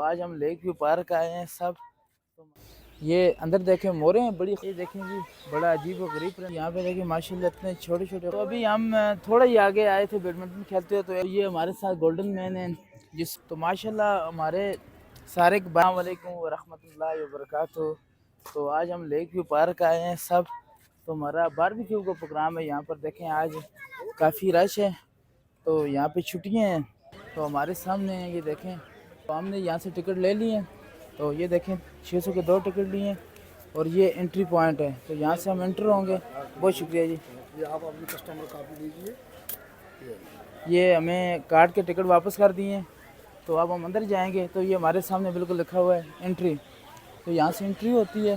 आज हम lake view park आए हैं सब। तो ये अंदर देखें मोरे हैं बड़ी, ये देखें जी बड़ा अजीब और गरीब। यहाँ पे देखें माशाल्लाह इतने छोटे छोटे। तो अभी हम थोड़ा ही आगे आए थे बैडमिंटन खेलते हुए, तो ये हमारे साथ गोल्डन मैन है जिस तो माशाल्लाह हमारे सारे अस्सलाम वालेकुम व रहमतुल्लाहि व बरकातहू। तो आज हम लेक व्यू पार्क आए हैं सब। तो हमारा बारबेक्यू का प्रोग्राम है यहाँ पर। देखें आज काफ़ी रश है, तो यहाँ पे छुट्टियाँ हैं। तो हमारे सामने हैं, ये देखें। तो हमने यहाँ से टिकट ले लिए हैं। तो ये देखें 600 के 2 टिकट लिए हैं और ये एंट्री पॉइंट है। तो यहाँ से हम एंटर होंगे। बहुत शुक्रिया जी। ये आप अपनी कस्टमर कापी दीजिए। ये हमें कार्ड के टिकट वापस कर दिए हैं। तो अब हम अंदर जाएंगे, तो ये हमारे सामने बिल्कुल लिखा हुआ है एंट्री। तो यहाँ से एंट्री होती है।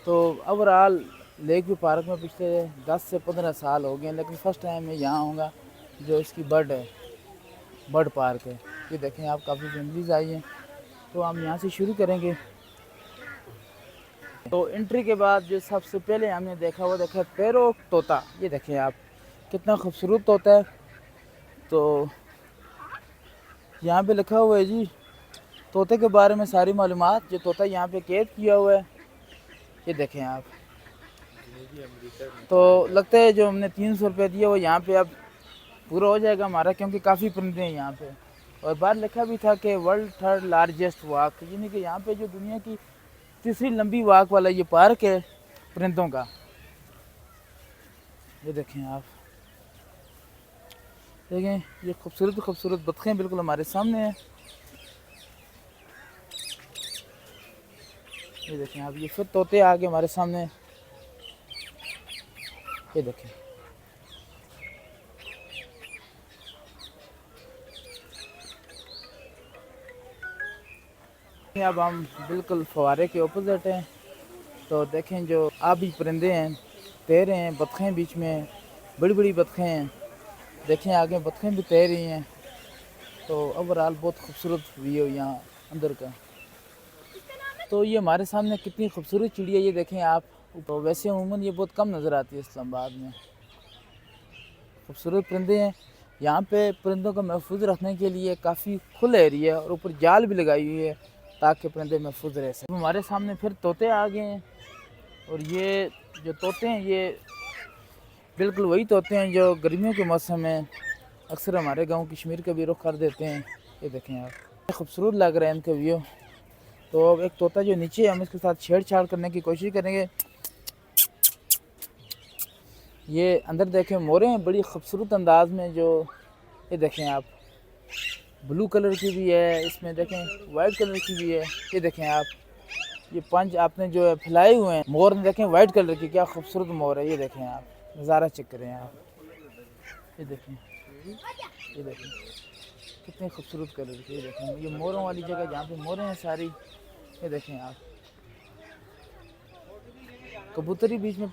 तो ओवरऑल लेक व्यू पार्क में पिछले 10 से 15 साल हो गए, लेकिन फ़र्स्ट टाइम मैं यहाँ आऊँगा जो इसकी बर्ड पार्क है। ये देखें आप, काफ़ी फैमिलीज़ आई हैं। तो हम यहाँ से शुरू करेंगे। तो एंट्री के बाद जो सबसे पहले हमने देखा वो देखा पैरोट तोता। ये देखें आप, कितना खूबसूरत तोता है। तो यहाँ पे लिखा हुआ है जी तोते के बारे में सारी मालूमात, जो तोता यहाँ पे कैद किया हुआ है। ये देखें आप। तो लगता है जो हमने 300 रुपये दिया वो यहाँ पे अब पूरा हो जाएगा हमारा, क्योंकि काफ़ी परिंदे हैं यहाँ पे। और बाहर लिखा भी था कि वर्ल्ड थर्ड लार्जेस्ट वाक, यानी कि यहाँ पे जो दुनिया की तीसरी लंबी वाक वाला ये पार्क है परिंदों का। ये देखें आप, देखें ये खूबसूरत खूबसूरत बतखें बिल्कुल हमारे सामने हैं। ये देखें आप, ये फिर तोते आगे हमारे सामने। ये देखें, अब हम बिल्कुल फवारे के ऑपोजिट हैं। तो देखें जो आबी परिंदे हैं तैर रहे हैं, बतखें बीच में बड़ी बड़ी बतखें हैं। देखें आगे बतखें भी तैर रही हैं। तो ओवरऑल बहुत खूबसूरत व्यू यहाँ अंदर का। तो ये हमारे सामने कितनी खूबसूरत चिड़िया, ये देखें आप। तो वैसे अमूमन ये बहुत कम नज़र आती है इस्लामाबाद में। खूबसूरत परिंदे हैं यहाँ पे। परिंदों को महफूज रखने के लिए काफ़ी खुला एरिया है और ऊपर जाल भी लगाई हुई है ताकि परिंदे महफूज रह सकें। हमारे सामने फिर तोते आ गए हैं। और ये जो तोते हैं ये बिल्कुल वही तोते हैं जो गर्मियों के मौसम में अक्सर हमारे गांव कश्मीर का भी रुख कर देते हैं। ये देखें आप, खूबसूरत लग रहा है इनका व्यू। तो अब एक तोता जो नीचे है, हम इसके साथ छेड़छाड़ करने की कोशिश करेंगे। ये अंदर देखें मोरे हैं बड़ी खूबसूरत अंदाज में। जो ये देखें आप, ब्लू कलर की भी है, इसमें देखें वाइट कलर की भी है। ये देखें आप, ये पंच आपने जो है फैलाए हुए हैं मोर ने, देखें वाइट कलर की, क्या खूबसूरत मोर है। ये देखें आप, नज़ारा चेक करें आप। ये देखें, ये देखें कितने खूबसूरत कलर की। ये देखें ये मोरों वाली जगह जहाँ पे मोरें हैं सारी। ये देखें आप, कबूतर ही बीच में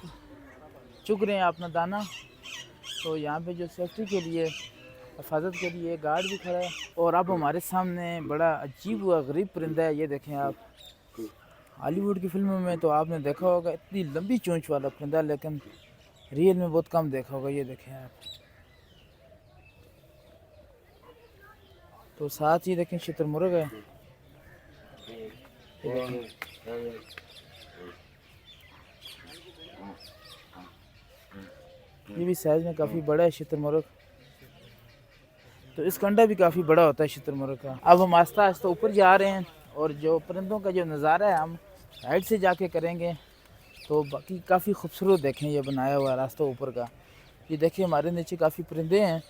चुग रहे हैं अपना दाना। तो यहाँ पे जो सेफ्टी के लिए, हिफाजत के लिए गार्ड भी खड़ा है। और अब हमारे सामने बड़ा अजीब व गरीब परिंदा है। ये देखें आप, हॉलीवुड की फिल्मों में तो आपने देखा होगा इतनी लंबी चोंच वाला परिंदा, लेकिन रियल में बहुत कम देखा होगा। ये देखें आप। तो साथ ही देखें शुतुरमुर्ग है। ये देखें, ये भी साइज में काफ़ी बड़ा है शुतुरमुर्ग। तो इसका अंडा भी काफ़ी बड़ा होता है शुतुरमुर्ग का। अब हम आस्ता आस्ता ऊपर जा रहे हैं और जो परिंदों का जो नज़ारा है हम हाइट से जाके करेंगे। तो बाकी काफ़ी खूबसूरत देखें ये बनाया हुआ रास्ता ऊपर का। ये देखिए हमारे नीचे काफ़ी परिंदे हैं।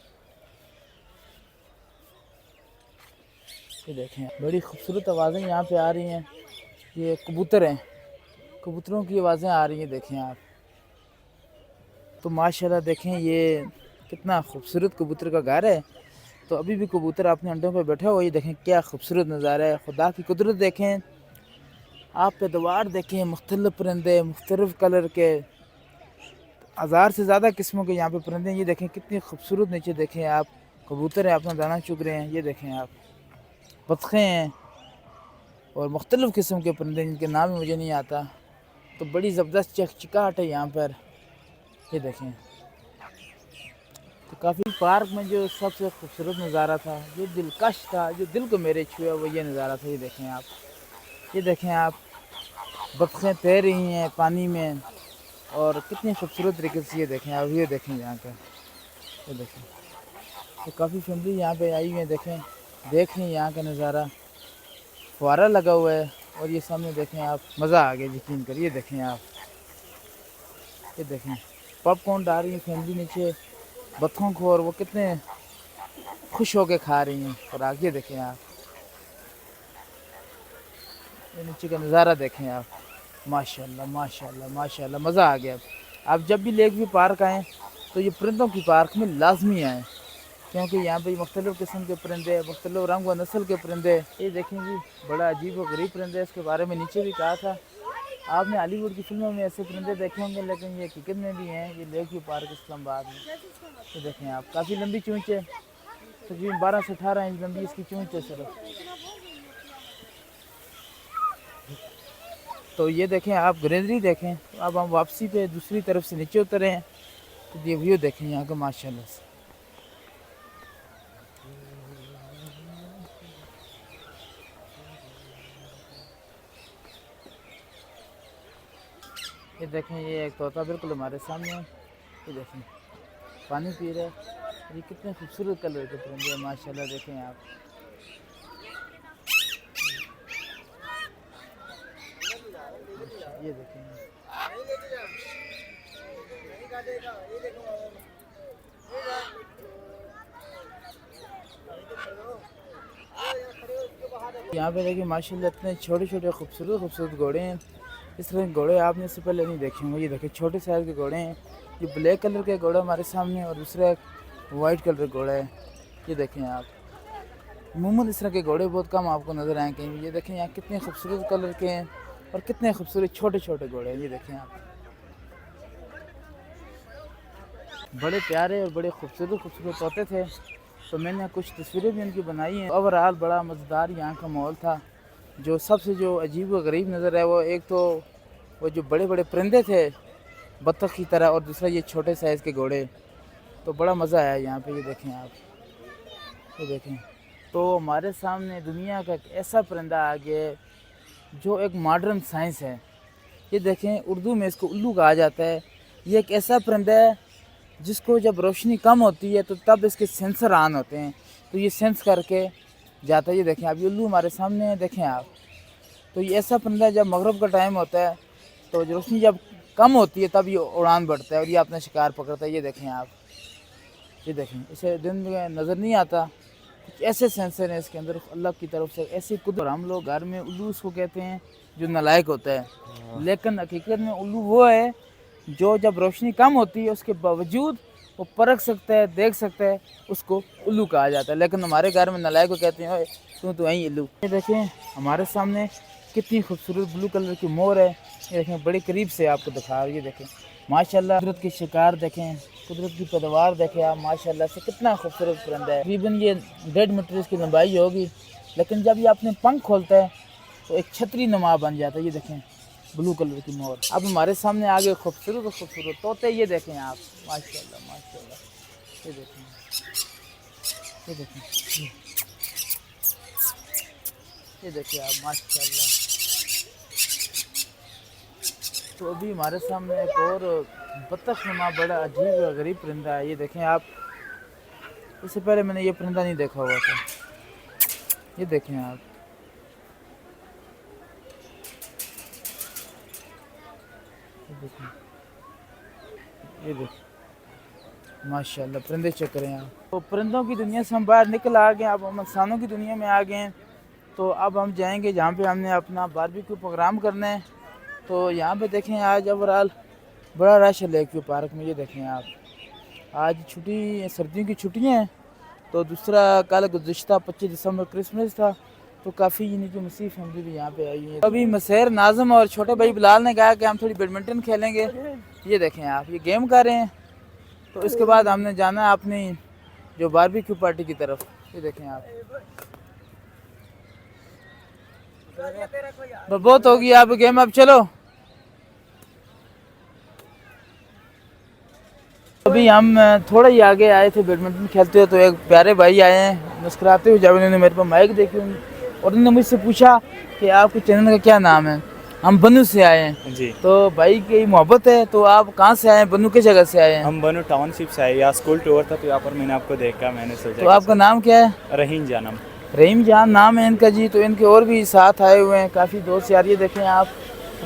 ये देखें बड़ी खूबसूरत आवाज़ें यहाँ पे आ रही हैं। ये कबूतर हैं, कबूतरों की आवाज़ें आ रही हैं। देखें आप, तो माशाल्लाह देखें ये कितना खूबसूरत कबूतर का घर है। तो अभी भी कबूतर अपने अंडों पर बैठा हुआ। ये देखें क्या खूबसूरत नज़ारा है। खुदा की कुदरत देखें आप, पैदावार देखें, मुख्तलिफ परिंदे मुख्तलिफ कलर के, 1000 से ज़्यादा किस्मों के यहाँ पे परिंदे हैं। ये देखें कितनी खूबसूरत, नीचे देखें आप कबूतर हैं अपना दाना चुग रहे हैं। ये देखें आप, बतखें हैं और मुख्तलिफ़ किस्म के परिंदे जिनके नाम ही मुझे नहीं आता। तो बड़ी ज़बरदस्त चहचहाहट है यहाँ पर। ये देखें तो काफ़ी पार्क में जो सबसे खूबसूरत नज़ारा था, जो दिलकश था, जो दिल को मेरे छुआ, वो ये नज़ारा था। ये देखें आप, ये देखें आप, बत्खें तैर रही हैं पानी में और कितनी खूबसूरत तरीके से। ये देखें आप, ये देखें यहाँ का, ये देखें। तो काफ़ी फैमिली यहाँ पे आई हुई है, देखें, देख लें यहाँ का नज़ारा। फुहारा लगा हुआ है और ये सामने देखें आप, मज़ा आ गया यकीन कर। ये देखें आप, ये देखें, पॉपकॉर्न डाल रही है फैमिली नीचे, बत्तखों को, और वो कितने खुश होके खा रही हैं। और आगे देखें आप, ये नीचे का नज़ारा देखें आप, माशाल्लाह माशाल्लाह माशाल्लाह, मज़ा आ गया। आप जब भी लेक व्यू पार्क आएँ तो ये परिंदों की पार्क में लाजमी आएँ, क्योंकि यहाँ पे मुख्तलिफ़ किस्म के परिंदे, मुख्तलिफ़ रंग व नस्ल के परिंदे। ये देखें जी, बड़ा अजीब व गरीब परिंदे, इसके बारे में नीचे भी कहा था। आपने हॉलीवुड की फिल्मों में ऐसे परिंदे देखे होंगे, लेकिन ये हकीकत में भी हैं। ये लेक व्यू पार्क इस्लामाबाद में, ये देखें आप, काफ़ी लंबी चोंच है, तकरीबन 12 से 18 इंच लंबी इसकी चोंच है सिर्फ। तो ये देखें आप, ग्रीनरी देखें। तो अब हम वापसी पे दूसरी तरफ से नीचे उतरे हैं, तो ये व्यू देखें यहाँ का माशाल्लाह से। ये देखें, ये एक तोता बिल्कुल हमारे सामने है, ये देखें पानी पी रहा है। ये कितने खूबसूरत कलर के परिंदे हैं माशाल्लाह, देखें आप। ये देखें, यहाँ पे देखिए माशाल्लाह इतने छोटे छोटे खूबसूरत खूबसूरत घोड़े हैं। इस तरह के घोड़े आपने इससे पहले नहीं देखे होंगे। ये देखिए छोटे साइज के घोड़े हैं। ये ब्लैक कलर के घोड़ा हमारे सामने, और दूसरा एक वाइट कलर का घोड़ा है। ये देखें आप, अमूमन इस तरह के घोड़े बहुत कम आपको नज़र आए कहीं। ये देखें यहाँ कितने खूबसूरत कलर के हैं और कितने खूबसूरत छोटे छोटे घोड़े हैं। ये देखें आप, बड़े प्यारे और बड़े खूबसूरत खूबसूरत तोते थे। तो मैंने कुछ तस्वीरें भी उनकी बनाई हैं। ओवरऑल बड़ा मज़ेदार यहाँ का माहौल था। जो सबसे जो अजीब व गरीब नज़र है, वो एक तो वो जो बड़े बड़े परिंदे थे बत्तख की तरह, और दूसरा ये छोटे साइज़ के घोड़े। तो बड़ा मज़ा आया यहाँ पे। ये देखें आप, ये देखें। तो हमारे सामने दुनिया का एक ऐसा परिंदा आ गया है जो एक मॉडर्न साइंस है। ये देखें, उर्दू में इसको उल्लू कहा जाता है। ये एक ऐसा परिंदा है जिसको जब रोशनी कम होती है तो तब इसके सेंसर ऑन होते हैं, तो ये सेंस करके जाता है। ये देखें आप, ये उल्लू हमारे सामने है, देखें आप। तो ये ऐसा परिंदा जब मगरिब का टाइम होता है तो रोशनी जब कम होती है तब ये उड़ान बढ़ता है और ये अपना शिकार पकड़ता है। ये देखें आप, ये देखें, इसे दिन में नज़र नहीं आता। कुछ ऐसे सेंसर हैं इसके अंदर अल्लाह की तरफ से, ऐसी कुदरत। हम लोग घर में उल्लू उसको कहते हैं जो नालायक होता है, लेकिन हकीकत में उल्लू वो है जो जब रोशनी कम होती है उसके बावजूद वो परख सकता है, देख सकता है, उसको उल्लू कहा जाता है। लेकिन हमारे घर में नालायक को कहते हैं, तू तो वहीं उल्लू। ये देखें हमारे सामने कितनी खूबसूरत ब्लू कलर की मोर है। ये देखें, बड़े करीब से आपको दिखा रही है। ये देखें माशाल्लाह, कुदरत के शिकार देखें, कुदरत की पैदावार देखें आप, माशाल्लाह से कितना खूबसूरत परिंदा है। तकरीबन ये 1.5 मीटर इसकी लंबाई होगी, लेकिन जब ये अपने पंख खोलता है तो एक छतरी नुमा बन जाता है। ये देखें ब्लू कलर की मोर। अब हमारे सामने आगे खूबसूरत खूबसूरत तोते। ये देखें आप, माशाल्लाह माशाल्लाह। ये देखें, ये देखें, ये देखिए आप, माशाल्लाह। तो अभी हमारे सामने एक और बत्तख नुमा बड़ा अजीब और गरीब परिंदा है। ये देखें आप, इससे पहले मैंने ये परिंदा नहीं देखा हुआ था। ये देखें आप, ये देखें, ये देखें माशाल्लाह, परिंदे चेक करें आप। तो परिंदों की दुनिया से हम बाहर निकल आ गए, अब हम इंसानों की दुनिया में आ गए हैं। तो अब हम जाएंगे जहाँ पे हमने अपना बारबेक्यू प्रोग्राम करना है। तो यहाँ पे देखें आज ओवरऑल बड़ा रश है लेक व्यू पार्क में। ये देखें आप, आज छुट्टी, सर्दियों की छुट्टियाँ हैं। तो दूसरा कल गुज़िश्ता 25 दिसंबर क्रिसमस था, तो काफ़ी यानी कि मसीह फैमिली भी यहाँ पे आई है। अभी मसेर, नाज़म और छोटे भाई बिलाल ने कहा कि हम थोड़ी बैडमिंटन खेलेंगे। ये देखें आप, ये गेम कर रहे हैं। तो इसके बाद हमने जाना है अपनी जो बारबेक्यू पार्टी की तरफ। ये देखें आप, बहुत होगी आप गेम, अब चलो। अभी अभी हम थोड़ा ही आगे आए थे बैडमिंटन खेलते हुए, तो एक प्यारे भाई आए हैं मुस्कुराते हुए, जब उन्होंने मेरे पर माइक देखी और उन्होंने मुझसे पूछा कि आपके चैनल का क्या नाम है। हम बनू से आए हैं जी। तो भाई की मोहब्बत है। तो आप कहाँ से आए हैं, बनू किस जगह से आए हैं? हम बनू टाउनशिप से आए, यहाँ स्कूल टूर था तो यहाँ पर मैंने आपको देखा, मैंने सोचा तो आपका नाम क्या है? रहीम जानम। रहीम जान नाम है इनका जी। तो इनके और भी साथ आए हुए हैं काफ़ी दोस्त यार। ये देखें आप,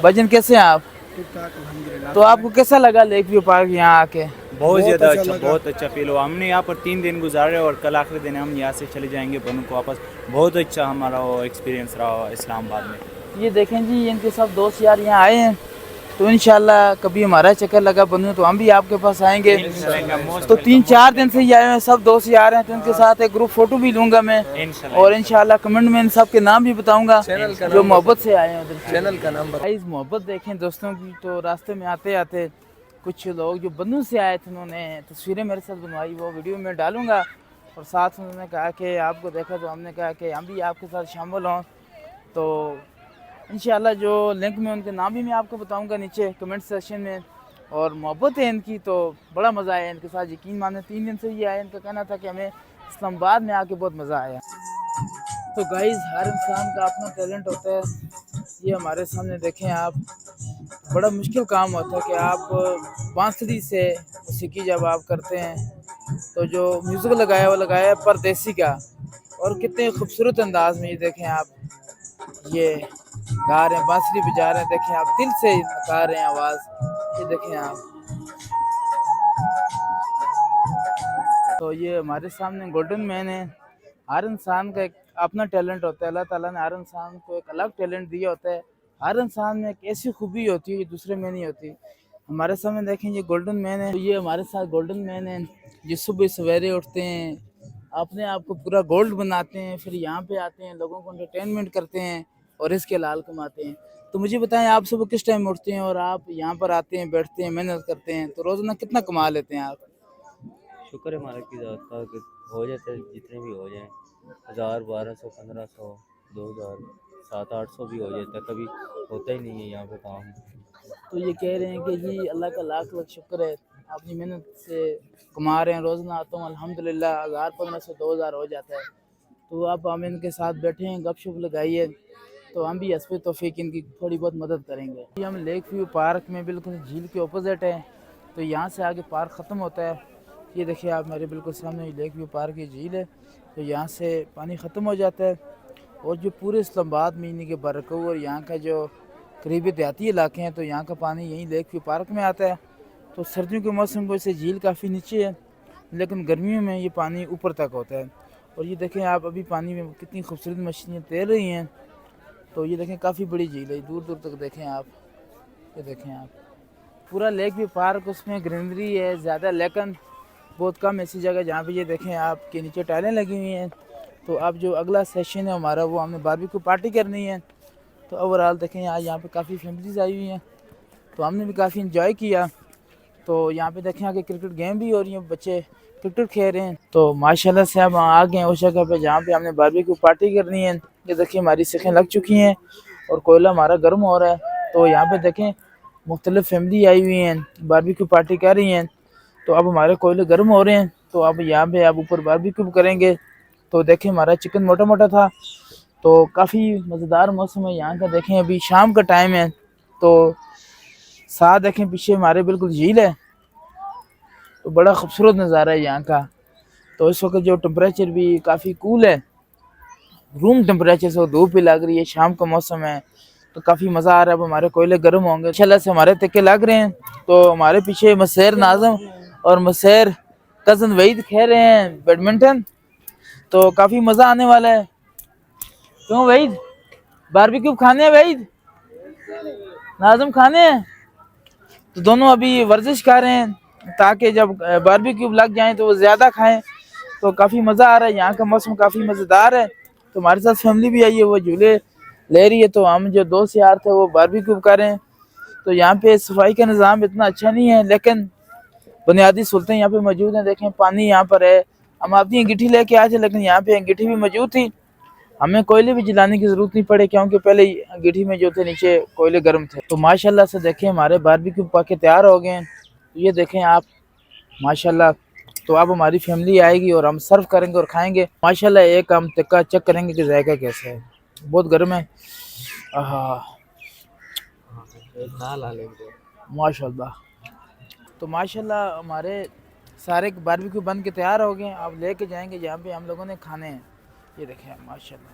भजन कैसे हैं आप? ठीक ठाक अल्हम्दुलिल्लाह। तो आपको कैसा लगा लेक व्यू पार्क यहाँ आके? बहुत ज़्यादा अच्छा अच्छा, लगा। बहुत अच्छा फील हुआ। हमने यहाँ पर 3 दिन गुजारे और कल आखिरी दिन हम यहाँ से चले जाएंगे बनू को वापस। बहुत अच्छा हमारा वो एक्सपीरियंस रहा इस्लामाबाद में। ये देखें जी इनके सब दोस्त यार यहाँ आए हैं, तो इंशाल्लाह कभी हमारा चक्कर लगा बनू तो हम भी आपके पास आएंगे। तो 3-4 दिन से ही आए हैं, सब दोस्त यार हैं, तो इनके साथ एक ग्रुप फोटो भी लूंगा मैं और इंशाल्लाह कमेंट में इन सब के नाम भी बताऊंगा जो मोहब्बत से आए हैं उधर से। चैनल का नाम बता। गाइस मोहब्बत देखें दोस्तों की। तो रास्ते में आते आते कुछ लोग जो बनू से आए थे उन्होंने तस्वीरें मेरे साथ बनवाई, वो वीडियो में डालूंगा। और साथ उन्होंने कहा कि आपको देखा तो हमने कहा कि हम भी आपके साथ शामिल हों। तो इंशाल्लाह जो लिंक में उनके नाम भी मैं आपको बताऊंगा नीचे कमेंट सेक्शन में। और मोहब्बत है इनकी, तो बड़ा मज़ा आया इनके साथ। यकीन माने 3 दिन से ये आए, इनका कहना था कि हमें इस्लामाबाद में आके बहुत मज़ा आया। तो गाइस हर इंसान का अपना टैलेंट होता है। ये हमारे सामने देखें आप, बड़ा मुश्किल काम होता है कि आप बांसुरी से मौसीकी जब आप करते हैं तो जो म्यूज़िक लगाया वो लगाया है परदेसी का, और कितने खूबसूरत अंदाज में ये देखें आप, ये गा रहे हैं, बांसुरी बजा रहे हैं, देखें आप दिल से गा रहे हैं आवाज़। ये देखें आप, तो ये हमारे सामने गोल्डन मैन है। हर इंसान का एक अपना टैलेंट होता है, अल्लाह ताला ने हर इंसान को एक अलग टैलेंट दिया होता है। हर इंसान में एक ऐसी खूबी होती है जो दूसरे में नहीं होती। हमारे सामने देखें ये गोल्डन मैन है, तो ये हमारे साथ गोल्डन मैन है। ये सुबह सवेरे उठते हैं, अपने आप को पूरा गोल्ड बनाते हैं, फिर यहाँ पे आते हैं, लोगों को एंटरटेनमेंट करते हैं और इसके लाल कमाते हैं। तो मुझे बताएं आप सुबह किस टाइम उठते हैं और आप यहाँ पर आते हैं, बैठते हैं, मेहनत करते हैं, तो रोज़ाना कितना कमा लेते हैं आप? शुक्र है मालिक की ज़ात का कि हो जाते हैं, जितने भी हो जाएं, 1000 1200 1500 2000 700-800 भी हो जाता है, कभी होता ही नहीं है यहाँ पे काम। तो ये कह रहे हैं कि जी अल्लाह का लाख लाख शुक्र है, अपनी मेहनत से कमा रहे हैं। रोज़ाना आता हूँ अल्हम्दुलिल्लाह 1000 1500 2000 हो जाता है। तो आप हम इनके साथ बैठे हैं, गपशप लगाइए, तो हम भी हस्बे तौफीक इनकी थोड़ी बहुत मदद करेंगे। ये हम लेक व्यू पार्क में बिल्कुल झील के अपोजिट है, तो यहाँ से आगे पार्क ख़त्म होता है। ये देखिए आप मेरे बिल्कुल सामने लेक व्यू पार्क की झील है, तो यहाँ से पानी ख़त्म हो जाता है। और जो पूरे इस्लामाबाद में के बरकू और यहाँ का जो करीबी देहाती इलाके हैं, तो यहाँ का पानी यहीं लेक व्यू पार्क में आता है। तो सर्दियों के मौसम को से झील काफ़ी नीचे है, लेकिन गर्मियों में ये पानी ऊपर तक होता है। और ये देखें आप, अभी पानी में कितनी खूबसूरत मछलियाँ तैर रही हैं। तो ये देखें काफ़ी बड़ी झील है, दूर दूर तक देखें आप, ये देखें आप पूरा लेक व्यू पार्क, उसमें ग्रीनरी है ज़्यादा, लेकिन बहुत कम ऐसी जगह जहाँ पे ये देखें आपके नीचे टाइलें लगी हुई हैं। तो अब जो अगला सेशन है हमारा, वो हमने बारबेक्यू पार्टी करनी है। तो ओवरऑल देखें आज यहाँ पे काफ़ी फैमिलीज आई हुई हैं, तो हमने भी काफ़ी इंजॉय किया। तो यहाँ पे देखें आगे क्रिकेट गेम भी हो रही है, बच्चे क्रिकेट खेल रहे हैं। तो माशाल्लाह से हम आ गए हैं उस जगह पे जहाँ पे हमने बारबेक्यू पार्टी करनी है। ये देखिए हमारी सेखें लग चुकी हैं और कोयला हमारा गर्म हो रहा है। तो यहाँ पे देखें मुख्तलिफ फैमिली आई हुई हैं, बारबेक्यू पार्टी कर रही हैं। तो अब हमारे कोयले गर्म हो रहे हैं, तो अब यहाँ पे अब ऊपर बारबेक्यू करेंगे। तो देखें हमारा चिकन मोटा मोटा था, तो काफ़ी मज़ेदार मौसम है यहाँ का। देखें अभी शाम का टाइम है, तो साथ देखें पीछे हमारे बिल्कुल झील है, तो बड़ा खूबसूरत नज़ारा है यहाँ का। तो इस वक्त जो टेम्परेचर भी काफ़ी कूल है, रूम टेम्परेचर से धूप भी लग रही है, शाम का मौसम है, तो काफ़ी मज़ा आ रहा है। अब हमारे कोयले गर्म होंगे इंशाल्लाह से, हमारे तके लग रहे हैं। तो हमारे पीछे मसैर नाज़म और मसैर कज़न वहीद खेल रहे हैं बैडमिंटन, तो काफ़ी मज़ा आने वाला है। क्यों वहीद, बारबेक्यू खाने हैं वहीद, नाज़म खाने हैं? तो दोनों अभी वर्जिश कर रहे हैं ताकि जब बारबेक्यू लग जाएं तो वो ज़्यादा खाएं। तो काफ़ी मज़ा आ रहा है, यहाँ का मौसम काफ़ी मज़ेदार है। तो हमारे साथ फैमिली भी आई है, वो झूले ले रही है। तो हम जो दोस्त यार थे वो बारबेक्यू कर रहे हैं। तो यहाँ पे सफाई का निज़ाम इतना अच्छा नहीं है, लेकिन बुनियादी सहूलतें यहाँ पे मौजूद हैं। देखें पानी यहाँ पर है, हम अपनी अंगीठी लेके आए थे, लेकिन यहाँ पे अंगीठी भी मौजूद थी, हमें कोयले भी जलाने की ज़रूरत नहीं पड़ी क्योंकि पहले अंगीठी में जो थे नीचे कोयले गर्म थे। तो माशाल्लाह से देखें हमारे बारबेक्यू पके तैयार हो गए हैं। तो ये देखें आप, माशाल्लाह। तो अब हमारी फैमिली आएगी और हम सर्व करेंगे और खाएंगे। माशाल्लाह एक हम टिक्का चेक करेंगे कि जायका कैसा है। बहुत गर्म है। आहा माशाल्लाह। तो माशाल्लाह हमारे सारे बारबेक्यू बन के तैयार हो गए। अब लेके जाएंगे जहाँ पे हम लोगों ने खाने हैं। ये देखें माशाल्लाह।